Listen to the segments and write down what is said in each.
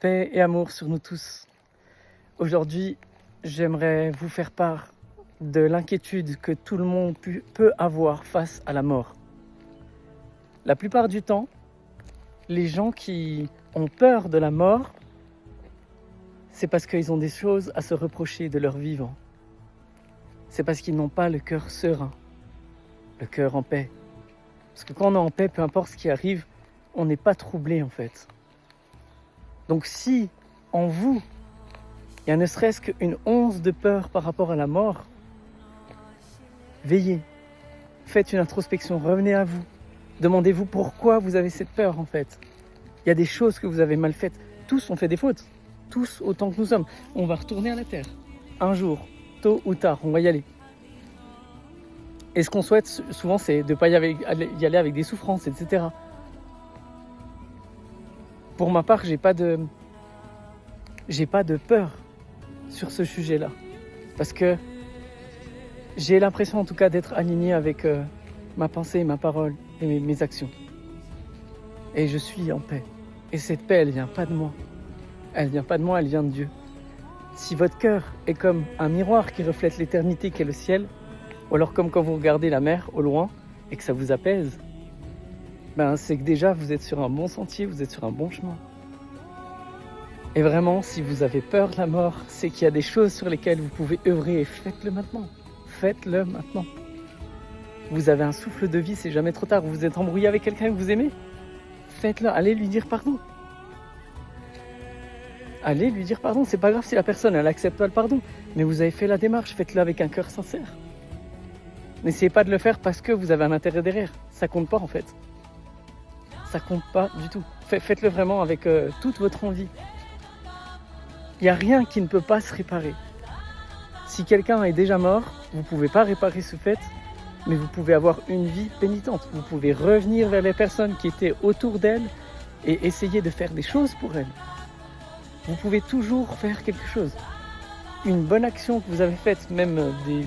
Paix et amour sur nous tous. Aujourd'hui, j'aimerais vous faire part de l'inquiétude que tout le monde peut avoir face à la mort. La plupart du temps, les gens qui ont peur de la mort, c'est parce qu'ils ont des choses à se reprocher de leur vivant. C'est parce qu'ils n'ont pas le cœur serein, le cœur en paix. Parce que quand on est en paix, peu importe ce qui arrive, on n'est pas troublé en fait. Donc si en vous, il y a ne serait-ce qu'une once de peur par rapport à la mort, veillez, faites une introspection, revenez à vous. Demandez-vous pourquoi vous avez cette peur en fait. Il y a des choses que vous avez mal faites. Tous ont fait des fautes, tous autant que nous sommes. On va retourner à la terre. Un jour, tôt ou tard, on va y aller. Et ce qu'on souhaite souvent, c'est de ne pas y aller avec des souffrances, etc. Pour ma part, j'ai pas de peur sur ce sujet-là. Parce que j'ai l'impression en tout cas d'être aligné avec ma pensée, ma parole et mes actions. Et je suis en paix. Et cette paix, elle vient pas de moi. Elle vient pas de moi, elle vient de Dieu. Si votre cœur est comme un miroir qui reflète l'éternité qu'est le ciel, ou alors comme quand vous regardez la mer au loin et que ça vous apaise, c'est que déjà vous êtes sur un bon sentier, vous êtes sur un bon chemin. Et vraiment, si vous avez peur de la mort, c'est qu'il y a des choses sur lesquelles vous pouvez œuvrer et faites-le maintenant. Faites-le maintenant. Vous avez un souffle de vie, c'est jamais trop tard. Vous êtes embrouillé avec quelqu'un que vous aimez, faites-le, allez lui dire pardon. Allez lui dire pardon, c'est pas grave si la personne elle accepte pas le pardon, mais vous avez fait la démarche, faites-le avec un cœur sincère. N'essayez pas de le faire parce que vous avez un intérêt derrière, ça compte pas en fait. Ça compte pas du tout. Faites-le vraiment avec toute votre envie. Il n'y a rien qui ne peut pas se réparer. Si quelqu'un est déjà mort, vous ne pouvez pas réparer ce fait, mais vous pouvez avoir une vie pénitente. Vous pouvez revenir vers les personnes qui étaient autour d'elle et essayer de faire des choses pour elles. Vous pouvez toujours faire quelque chose. Une bonne action que vous avez faite, même des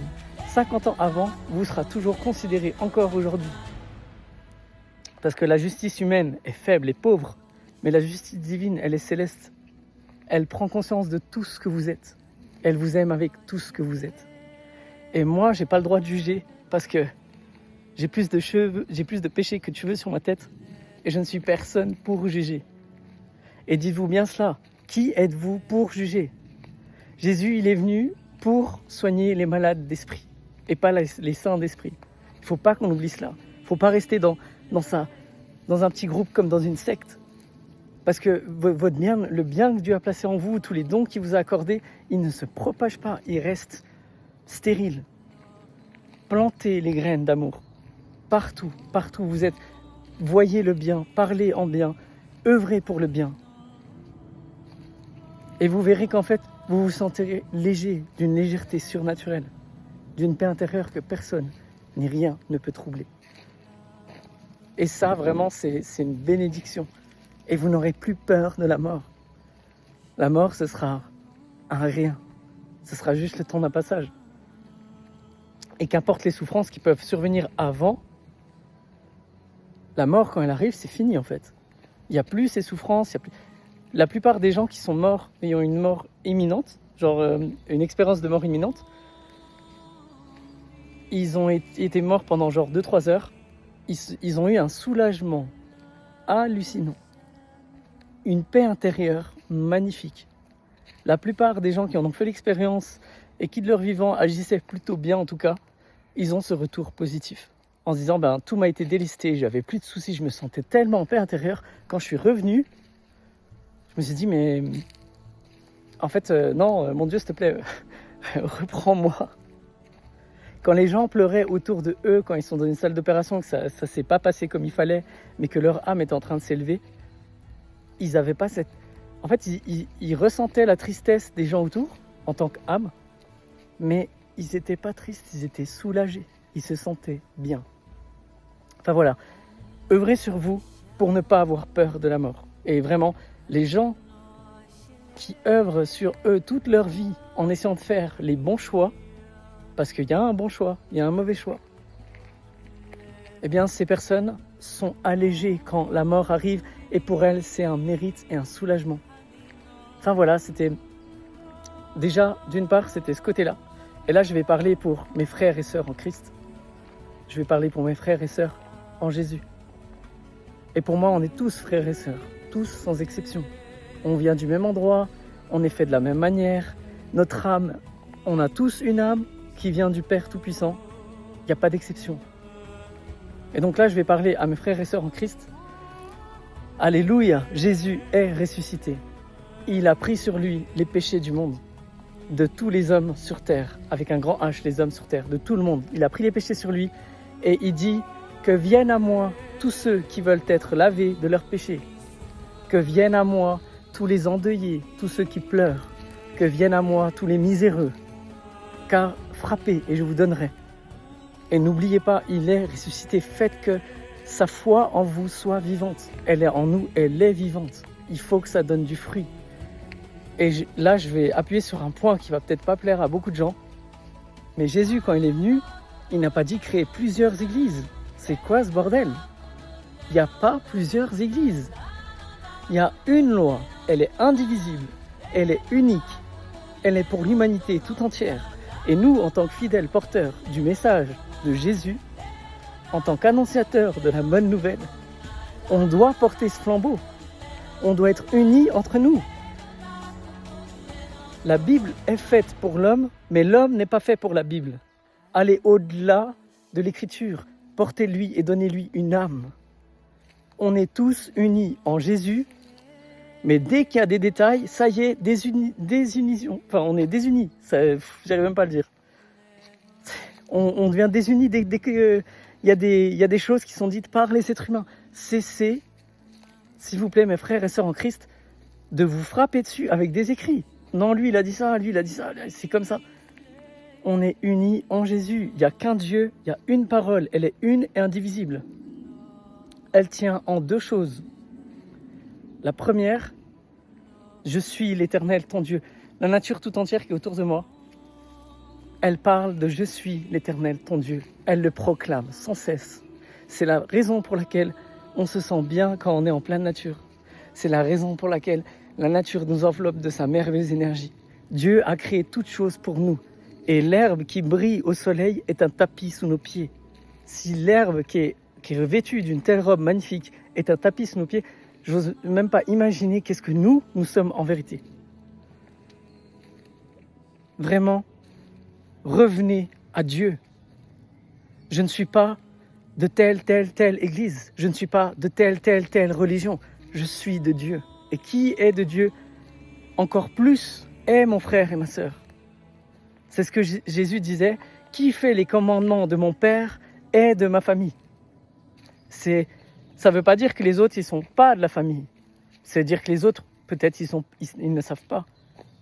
50 ans avant, vous sera toujours considérée encore aujourd'hui. Parce que la justice humaine est faible et pauvre, mais la justice divine, elle est céleste. Elle prend conscience de tout ce que vous êtes. Elle vous aime avec tout ce que vous êtes. Et moi, j'ai pas le droit de juger parce que j'ai plus de péchés que de cheveux sur ma tête et je ne suis personne pour juger. Et dites-vous bien cela, qui êtes-vous pour juger ? Jésus, il est venu pour soigner les malades d'esprit et pas les saints d'esprit. Il ne faut pas qu'on oublie cela. Il ne faut pas rester dans un petit groupe comme dans une secte. Parce que le bien que Dieu a placé en vous, tous les dons qu'il vous a accordés, ils ne se propagent pas, ils restent stériles. Plantez les graines d'amour. Partout où vous êtes. Voyez le bien, parlez en bien, œuvrez pour le bien. Et vous verrez qu'en fait, vous vous sentirez léger, d'une légèreté surnaturelle, d'une paix intérieure que personne ni rien ne peut troubler. Et ça, vraiment, c'est une bénédiction. Et vous n'aurez plus peur de la mort. La mort, ce sera un rien. Ce sera juste le temps d'un passage. Et qu'importe les souffrances qui peuvent survenir avant, la mort, quand elle arrive, c'est fini en fait. Il n'y a plus ces souffrances. La plupart des gens qui sont morts ayant une mort imminente, genre une expérience de mort imminente, ils ont été morts pendant genre 2-3 heures. Ils ont eu un soulagement hallucinant. Une paix intérieure magnifique. La plupart des gens qui en ont fait l'expérience et qui de leur vivant agissaient plutôt bien en tout cas, ils ont ce retour positif. En se disant, tout m'a été délesté, j'avais plus de soucis, je me sentais tellement en paix intérieure. Quand je suis revenu, je me suis dit, mais en fait, non, mon Dieu, s'il te plaît, reprends-moi. Quand les gens pleuraient autour de eux, quand ils sont dans une salle d'opération, que ça ne s'est pas passé comme il fallait, mais que leur âme est en train de s'élever, ils n'avaient pas cette... En fait, ils ressentaient la tristesse des gens autour, en tant qu'âme, mais ils n'étaient pas tristes, ils étaient soulagés, ils se sentaient bien. Enfin voilà, œuvrez sur vous pour ne pas avoir peur de la mort. Et vraiment, les gens qui œuvrent sur eux toute leur vie en essayant de faire les bons choix, parce qu'il y a un bon choix, il y a un mauvais choix, eh bien ces personnes sont allégées quand la mort arrive et pour elles c'est un mérite et un soulagement. Enfin voilà, c'était déjà, d'une part, c'était ce côté-là. Et là, je vais parler pour mes frères et sœurs en Christ. Je vais parler pour mes frères et sœurs en Jésus. Et pour moi, on est tous frères et sœurs, tous sans exception. On vient du même endroit, on est fait de la même manière. Notre âme, on a tous une âme qui vient du Père Tout-Puissant. Il n'y a pas d'exception. Et donc là, je vais parler à mes frères et sœurs en Christ. Alléluia, Jésus est ressuscité. Il a pris sur lui les péchés du monde, de tous les hommes sur terre, avec un grand H, les hommes sur terre, de tout le monde. Il a pris les péchés sur lui et il dit que viennent à moi tous ceux qui veulent être lavés de leurs péchés, que viennent à moi tous les endeuillés, tous ceux qui pleurent, que viennent à moi tous les miséreux, car frappez et je vous donnerai. Et n'oubliez pas, il est ressuscité, faites que sa foi en vous soit vivante. Elle est en nous, elle est vivante. Il faut que ça donne du fruit. Et là, je vais appuyer sur un point qui va peut-être pas plaire à beaucoup de gens. Mais Jésus, quand il est venu, il n'a pas dit créer plusieurs églises. C'est quoi ce bordel? Il n'y a pas plusieurs églises. Il y a une loi, elle est indivisible, elle est unique, elle est pour l'humanité tout entière. Et nous, en tant que fidèles porteurs du message de Jésus, en tant qu'annonciateurs de la bonne nouvelle, on doit porter ce flambeau. On doit être unis entre nous. La Bible est faite pour l'homme, mais l'homme n'est pas fait pour la Bible. Allez au-delà de l'écriture, portez-lui et donnez-lui une âme. On est tous unis en Jésus, mais dès qu'il y a des détails, ça y est, désunition. Enfin, on est désunis, j'arrive même pas à le dire. On devient désunis dès qu'il y a des choses qui sont dites par les êtres humains. Cessez, s'il vous plaît, mes frères et sœurs en Christ, de vous frapper dessus avec des écrits. Non, lui il a dit ça, c'est comme ça. On est unis en Jésus. Il n'y a qu'un Dieu, il y a une parole, elle est une et indivisible. Elle tient en deux choses. La première, je suis l'Éternel, ton Dieu. La nature tout entière qui est autour de moi, elle parle de je suis l'Éternel, ton Dieu. Elle le proclame sans cesse. C'est la raison pour laquelle on se sent bien quand on est en pleine nature. C'est la raison pour laquelle la nature nous enveloppe de sa merveilleuse énergie. Dieu a créé toutes choses pour nous. Et l'herbe qui brille au soleil est un tapis sous nos pieds. Si l'herbe qui est revêtue d'une telle robe magnifique est un tapis sous nos pieds, j'ose même pas imaginer qu'est-ce que nous sommes en vérité. Vraiment, revenez à Dieu. Je ne suis pas de telle église. Je ne suis pas de telle religion. Je suis de Dieu. Et qui est de Dieu encore plus est mon frère et ma sœur. C'est ce que Jésus disait. Qui fait les commandements de mon Père est de ma famille. Ça ne veut pas dire que les autres, ils ne sont pas de la famille. C'est dire que les autres, peut-être, ils ne savent pas.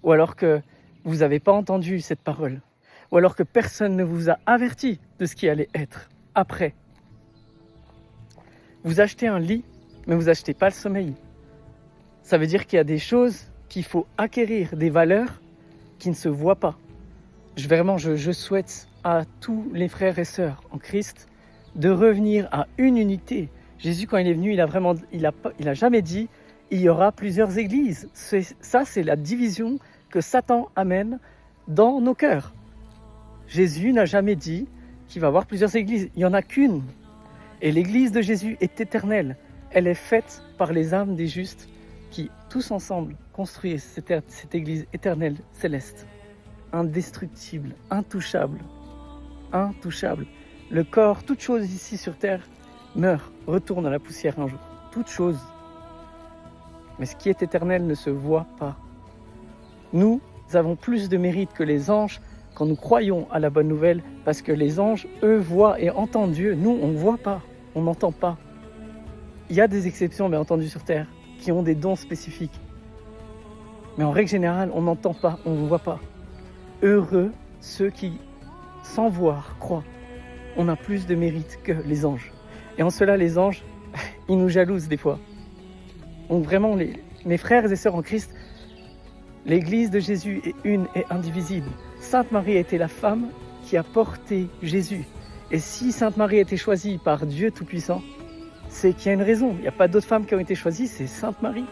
Ou alors que vous n'avez pas entendu cette parole. Ou alors que personne ne vous a averti de ce qui allait être après. Vous achetez un lit, mais vous n'achetez pas le sommeil. Ça veut dire qu'il y a des choses qu'il faut acquérir, des valeurs qui ne se voient pas. Je souhaite à tous les frères et sœurs en Christ de revenir à une unité. Jésus, quand il est venu, il a jamais dit il y aura plusieurs églises. C'est la division que Satan amène dans nos cœurs. Jésus n'a jamais dit qu'il va y avoir plusieurs églises. Il n'y en a qu'une. Et l'église de Jésus est éternelle. Elle est faite par les âmes des justes qui, tous ensemble, construisent cette église éternelle, céleste, indestructible, intouchable. Le corps, toute chose ici sur terre, meurt, retourne à la poussière un jour. Toute chose. Mais ce qui est éternel ne se voit pas. Nous avons plus de mérite que les anges quand nous croyons à la bonne nouvelle, parce que les anges, eux, voient et entendent Dieu. Nous, on ne voit pas, on n'entend pas. Il y a des exceptions, bien entendu, sur terre, qui ont des dons spécifiques. Mais en règle générale, on n'entend pas, on ne voit pas. Heureux ceux qui, sans voir, croient. On a plus de mérite que les anges. Et en cela, les anges, ils nous jalousent des fois. Donc vraiment, mes frères et sœurs en Christ, l'église de Jésus est une et indivisible. Sainte Marie était la femme qui a porté Jésus. Et si Sainte Marie a été choisie par Dieu Tout-Puissant, c'est qu'il y a une raison. Il n'y a pas d'autres femmes qui ont été choisies, c'est Sainte Marie.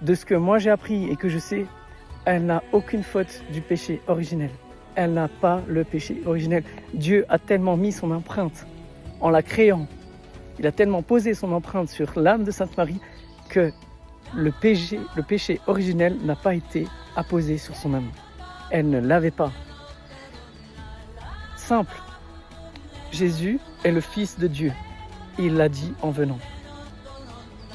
de ce que moi j'ai appris et que je sais, elle n'a aucune faute du péché originel. Elle n'a pas le péché originel. Dieu a tellement mis son empreinte en la créant. Il a tellement posé son empreinte sur l'âme de Sainte Marie que le péché originel n'a pas été apposé sur son âme. Elle ne l'avait pas. Simple. Jésus est le Fils de Dieu. Il l'a dit en venant.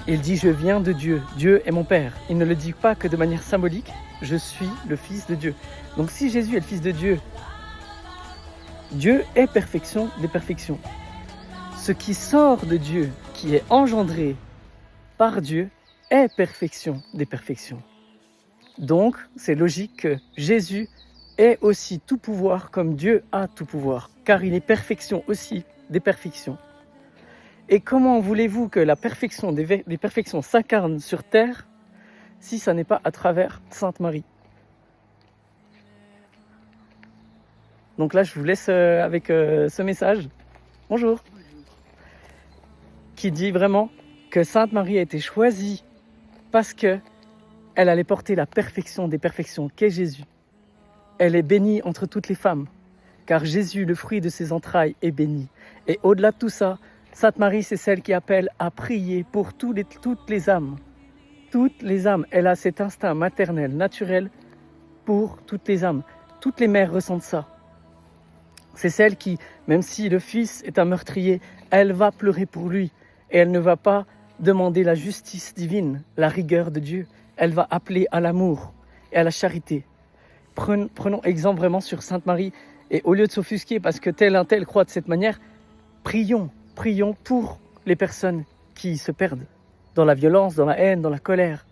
Il dit « Je viens de Dieu. Dieu est mon Père ». Il ne le dit pas que de manière symbolique. Je suis le Fils de Dieu. Donc si Jésus est le Fils de Dieu, Dieu est perfection des perfections. Ce qui sort de Dieu, qui est engendré par Dieu, est perfection des perfections. Donc, c'est logique que Jésus ait aussi tout pouvoir comme Dieu a tout pouvoir, car il est perfection aussi des perfections. Et comment voulez-vous que la perfection des perfections s'incarne sur terre si ça n'est pas à travers Sainte Marie? Donc là, je vous laisse avec ce message. Bonjour. Qui dit vraiment que Sainte Marie a été choisie parce qu'elle allait porter la perfection des perfections qu'est Jésus. Elle est bénie entre toutes les femmes, car Jésus, le fruit de ses entrailles, est béni. Et au-delà de tout ça, Sainte Marie, c'est celle qui appelle à prier pour toutes les âmes. Toutes les âmes. Elle a cet instinct maternel, naturel, pour toutes les âmes. Toutes les mères ressentent ça. C'est celle qui, même si le fils est un meurtrier, elle va pleurer pour lui. Et elle ne va pas demander la justice divine, la rigueur de Dieu. Elle va appeler à l'amour et à la charité. Prenons exemple vraiment sur Sainte Marie. Et au lieu de s'offusquer parce que tel un tel croit de cette manière, prions pour les personnes qui se perdent dans la violence, dans la haine, dans la colère,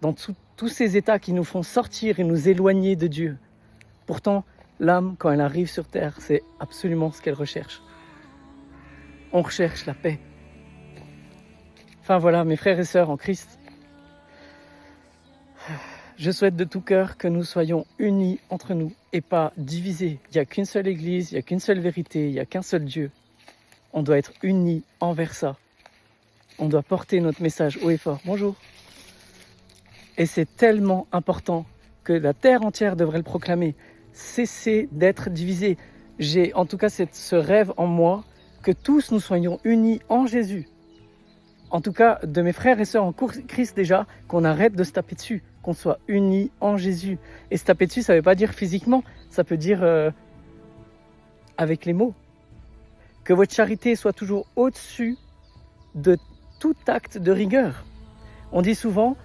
dans tous ces états qui nous font sortir et nous éloigner de Dieu. Pourtant, l'âme, quand elle arrive sur terre, c'est absolument ce qu'elle recherche. On recherche la paix. Enfin voilà, mes frères et sœurs en Christ, je souhaite de tout cœur que nous soyons unis entre nous et pas divisés. Il n'y a qu'une seule Église, il n'y a qu'une seule vérité, il n'y a qu'un seul Dieu. On doit être unis envers ça. On doit porter notre message haut et fort. Bonjour. Et c'est tellement important que la terre entière devrait le proclamer. Cessez d'être divisés. J'ai en tout cas ce rêve en moi que tous nous soyons unis en Jésus. En tout cas, de mes frères et sœurs en Christ déjà, qu'on arrête de se taper dessus, qu'on soit unis en Jésus. Et se taper dessus, ça ne veut pas dire physiquement, ça peut dire avec les mots. Que votre charité soit toujours au-dessus de tout acte de rigueur. On dit souvent,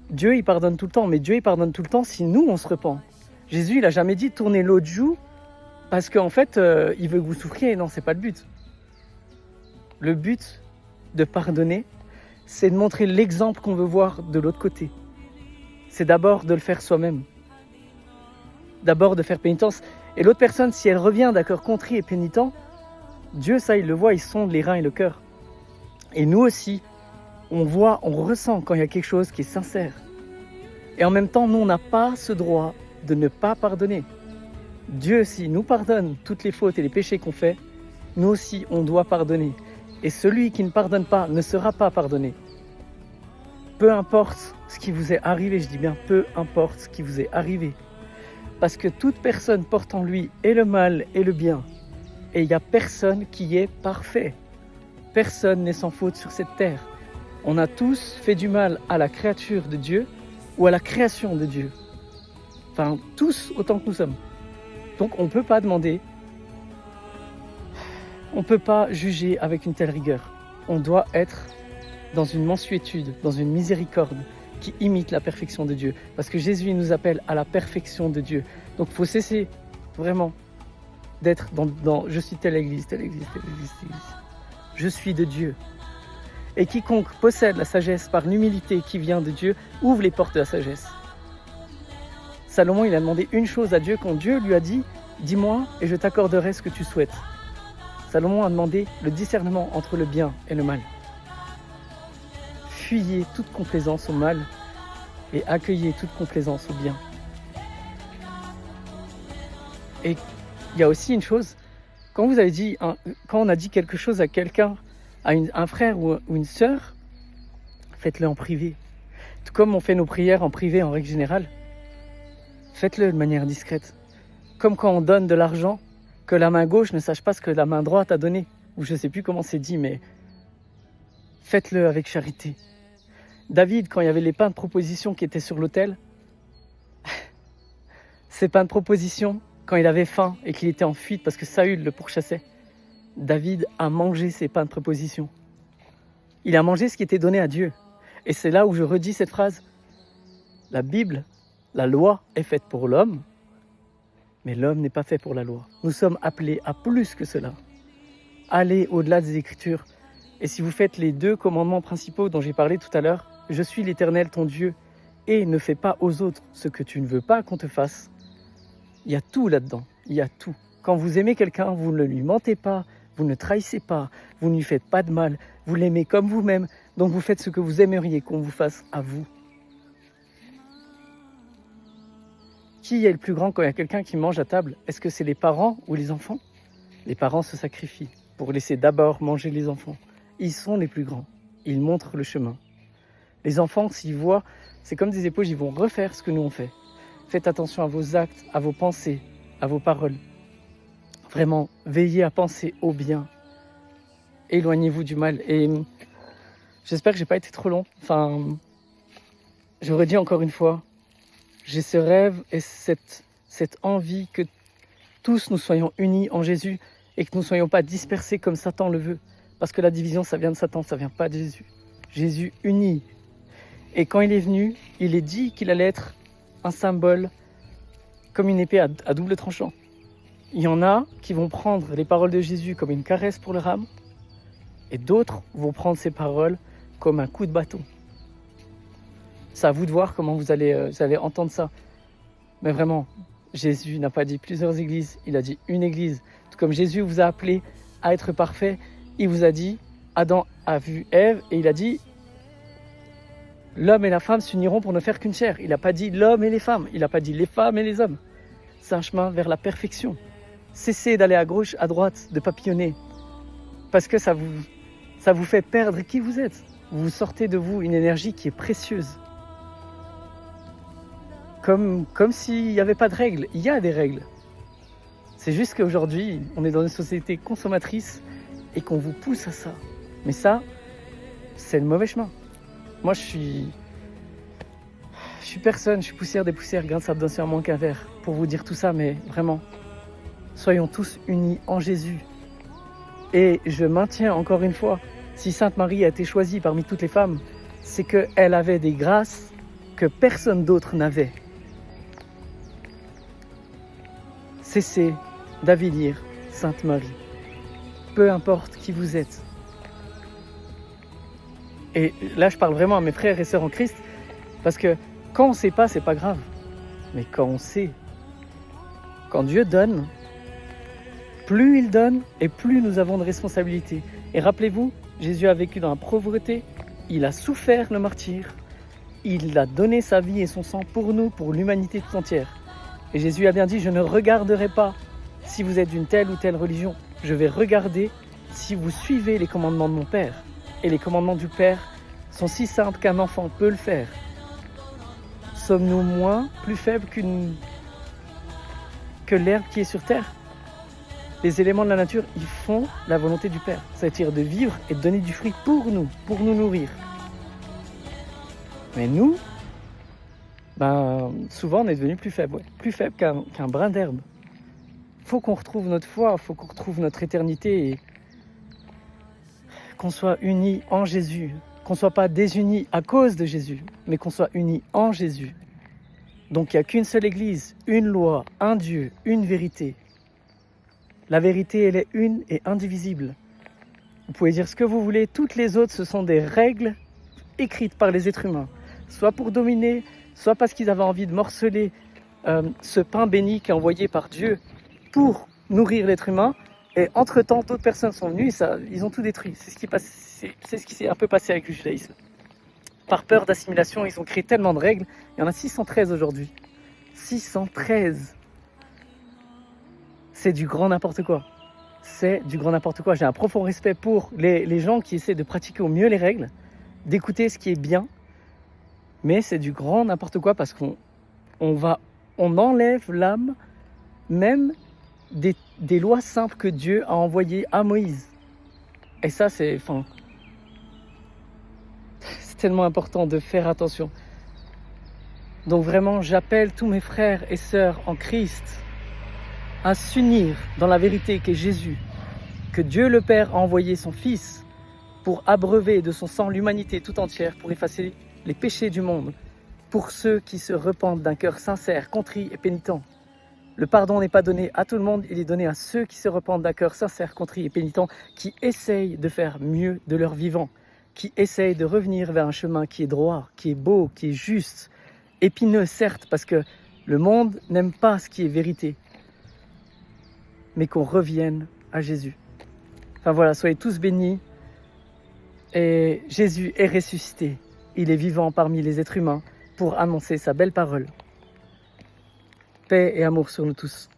Dieu il pardonne tout le temps, mais Dieu il pardonne tout le temps si nous on se repent. Jésus il n'a jamais dit tournez l'autre joue parce qu'en fait il veut que vous souffriez. Non, c'est pas le but. Le but de pardonner, c'est de montrer l'exemple qu'on veut voir de l'autre côté. C'est d'abord de le faire soi-même. D'abord de faire pénitence. Et l'autre personne, si elle revient d'accord contrit et pénitent, Dieu, ça, il le voit, il sonde les reins et le cœur. Et nous aussi, on voit, on ressent quand il y a quelque chose qui est sincère. Et en même temps, nous, on n'a pas ce droit de ne pas pardonner. Dieu, s'il nous pardonne toutes les fautes et les péchés qu'on fait, nous aussi, on doit pardonner. Et celui qui ne pardonne pas ne sera pas pardonné. Peu importe ce qui vous est arrivé, je dis bien peu importe ce qui vous est arrivé. Parce que toute personne porte en lui et le mal et le bien. Et il n'y a personne qui est parfait. Personne n'est sans faute sur cette terre. On a tous fait du mal à la créature de Dieu ou à la création de Dieu. Enfin, tous autant que nous sommes. Donc on ne peut pas demander, on ne peut pas juger avec une telle rigueur. On doit être dans une mansuétude, dans une miséricorde qui imite la perfection de Dieu. Parce que Jésus nous appelle à la perfection de Dieu. Donc il faut cesser vraiment d'être dans je suis telle église, telle église, telle église, telle église. Je suis de Dieu. Et quiconque possède la sagesse par l'humilité qui vient de Dieu, ouvre les portes de la sagesse. Salomon, il a demandé une chose à Dieu quand Dieu lui a dit « Dis-moi et je t'accorderai ce que tu souhaites ». Salomon a demandé le discernement entre le bien et le mal. Fuyez toute complaisance au mal et accueillez toute complaisance au bien. Et il y a aussi une chose, quand on a dit quelque chose à quelqu'un, à un frère ou une sœur, faites-le en privé. Tout comme on fait nos prières en privé en règle générale, faites-le de manière discrète. Comme quand on donne de l'argent, que la main gauche ne sache pas ce que la main droite a donné. Ou je ne sais plus comment c'est dit, mais faites-le avec charité. David, quand il y avait les pains de proposition qui étaient sur l'autel, ces pains de proposition, quand il avait faim et qu'il était en fuite parce que Saül le pourchassait, David a mangé ces pains de proposition. Il a mangé ce qui était donné à Dieu. Et c'est là où je redis cette phrase. La Bible, la loi est faite pour l'homme, mais l'homme n'est pas fait pour la loi. Nous sommes appelés à plus que cela. Allez au-delà des Écritures. Et si vous faites les 2 commandements principaux dont j'ai parlé tout à l'heure, « Je suis l'Éternel ton Dieu, et ne fais pas aux autres ce que tu ne veux pas qu'on te fasse », il y a tout là-dedans, il y a tout. Quand vous aimez quelqu'un, vous ne lui mentez pas, vous ne trahissez pas, vous ne lui faites pas de mal, vous l'aimez comme vous-même, donc vous faites ce que vous aimeriez qu'on vous fasse à vous. Qui est le plus grand quand il y a quelqu'un qui mange à table? Est-ce que c'est les parents ou les enfants? Les parents se sacrifient pour laisser d'abord manger les enfants. Ils sont les plus grands, ils montrent le chemin. Les enfants, s'ils voient, c'est comme des éponges, ils vont refaire ce que nous on fait. Faites attention à vos actes, à vos pensées, à vos paroles. Vraiment, veillez à penser au bien. Éloignez-vous du mal. Et j'espère que je n'ai pas été trop long. Enfin, je redis encore une fois, j'ai ce rêve et cette envie que tous nous soyons unis en Jésus et que nous ne soyons pas dispersés comme Satan le veut. Parce que la division, ça vient de Satan, ça ne vient pas de Jésus. Jésus uni. Et quand il est venu, il est dit qu'il allait être un symbole comme une épée à double tranchant. Il y en a qui vont prendre les paroles de Jésus comme une caresse pour leur âme, et d'autres vont prendre ces paroles comme un coup de bâton. C'est à vous de voir comment vous allez entendre ça. Mais vraiment, Jésus n'a pas dit plusieurs églises, il a dit une église. Tout comme Jésus vous a appelé à être parfait, il vous a dit, Adam a vu Ève, et il a dit, l'homme et la femme s'uniront pour ne faire qu'une chair. Il n'a pas dit l'homme et les femmes, il n'a pas dit les femmes et les hommes. C'est un chemin vers la perfection. Cessez d'aller à gauche, à droite, de papillonner, parce que ça vous fait perdre qui vous êtes. Vous sortez de vous une énergie qui est précieuse. Comme s'il n'y avait pas de règles. Il y a des règles. C'est juste qu'aujourd'hui, on est dans une société consommatrice et qu'on vous pousse à ça. Mais ça, c'est le mauvais chemin. Moi, je suis personne, je suis poussière des poussières, grain de sable d'un seul moins qu'un verre, pour vous dire tout ça, mais vraiment, soyons tous unis en Jésus. Et je maintiens encore une fois, si Sainte Marie a été choisie parmi toutes les femmes, c'est qu'elle avait des grâces que personne d'autre n'avait. Cessez d'avilir Sainte Marie, peu importe qui vous êtes. Et là, je parle vraiment à mes frères et sœurs en Christ, parce que quand on ne sait pas, c'est pas grave. Mais quand on sait, quand Dieu donne, plus il donne et plus nous avons de responsabilités. Et rappelez-vous, Jésus a vécu dans la pauvreté, il a souffert le martyre, il a donné sa vie et son sang pour nous, pour l'humanité tout entière. Et Jésus a bien dit, je ne regarderai pas si vous êtes d'une telle ou telle religion, je vais regarder si vous suivez les commandements de mon Père. Et les commandements du Père sont si simples qu'un enfant peut le faire. Sommes-nous plus faibles que l'herbe qui est sur terre? Les éléments de la nature, ils font la volonté du Père. C'est-à-dire de vivre et de donner du fruit pour nous nourrir. Mais nous, souvent on est devenus plus faibles. Plus faibles qu'un brin d'herbe. Il faut qu'on retrouve notre foi, il faut qu'on retrouve notre éternité et qu'on soit unis en Jésus, qu'on ne soit pas désunis à cause de Jésus, mais qu'on soit unis en Jésus. Donc il n'y a qu'une seule Église, une loi, un Dieu, une vérité. La vérité, elle est une et indivisible. Vous pouvez dire ce que vous voulez, toutes les autres, ce sont des règles écrites par les êtres humains, soit pour dominer, soit parce qu'ils avaient envie de morceler ce pain béni qui est envoyé par Dieu pour nourrir l'être humain. Et entre-temps, d'autres personnes sont venues et ils ont tout détruit. C'est ce qui s'est un peu passé avec le judaïsme. Par peur d'assimilation, ils ont créé tellement de règles. Il y en a 613 aujourd'hui. 613. C'est du grand n'importe quoi. C'est du grand n'importe quoi. J'ai un profond respect pour les gens qui essaient de pratiquer au mieux les règles, d'écouter ce qui est bien, Mais c'est du grand n'importe quoi parce qu'on enlève l'âme même des lois simples que Dieu a envoyées à Moïse. Et ça, c'est tellement important de faire attention. Donc vraiment, j'appelle tous mes frères et sœurs en Christ à s'unir dans la vérité qu'est Jésus, que Dieu le Père a envoyé son Fils pour abreuver de son sang l'humanité tout entière, pour effacer les péchés du monde, pour ceux qui se repentent d'un cœur sincère, contrit et pénitent. Le pardon n'est pas donné à tout le monde, il est donné à ceux qui se repentent d'un cœur sincère, contrit et pénitent, qui essayent de faire mieux de leur vivant, qui essayent de revenir vers un chemin qui est droit, qui est beau, qui est juste, épineux certes, parce que le monde n'aime pas ce qui est vérité, mais qu'on revienne à Jésus. Enfin voilà, soyez tous bénis. Et Jésus est ressuscité. Il est vivant parmi les êtres humains pour annoncer sa belle parole. Paix et amour sur nous tous.